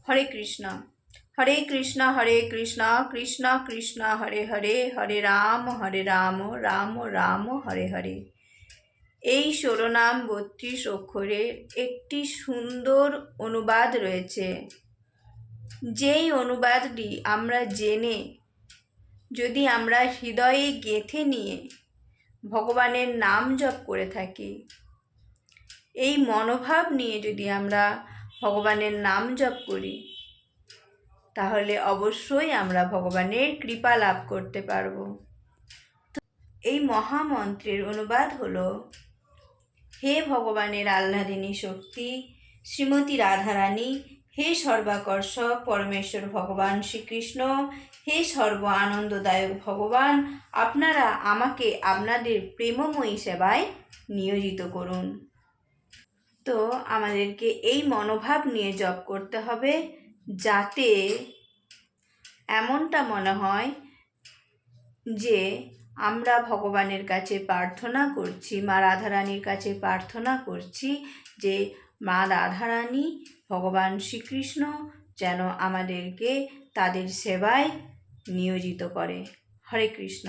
হরে কৃষ্ণ। হরে কৃষ্ণ হরে কৃষ্ণ কৃষ্ণ কৃষ্ণ হরে হরে, হরে রাম রাম রাম হরে হরে। এই শিরোনাম ৩২ অক্ষরের একটি সুন্দর অনুবাদ রয়েছে, যেই অনুবাদটি আমরা জেনে যদি আমরা হৃদয়ে গেঁথে নিয়ে ভগবানের নাম জপ করে থাকি, এই মনোভাব নিয়ে যদি আমরা ভগবানের নাম জপ করি, তাহলে অবশ্যই আমরা ভগবানের কৃপা লাভ করতে পারব। এই মহামন্ত্রের অনুবাদ হলো: হে ভগবানের আহ্লাদিনী শক্তি শ্রীমতী রাধারানী, হে সর্বাকর্ষক পরমেশ্বর ভগবান শ্রীকৃষ্ণ, হে সর্ব আনন্দদায়ক ভগবান, আপনারা আমাকে আপনাদের প্রেমময়ী সেবায় নিয়োজিত করুন। তো আমাদেরকে এই মনোভাব নিয়ে জপ করতে হবে, যাতে এমনটা মনে হয় যে আমরা ভগবানের কাছে প্রার্থনা করছি, মা রাধারানীর কাছে প্রার্থনা করছি যে মা রাধারানী ভগবান শ্রীকৃষ্ণ যেন আমাদেরকে তাদের সেবায় নিয়োজিত করে। হরে কৃষ্ণ।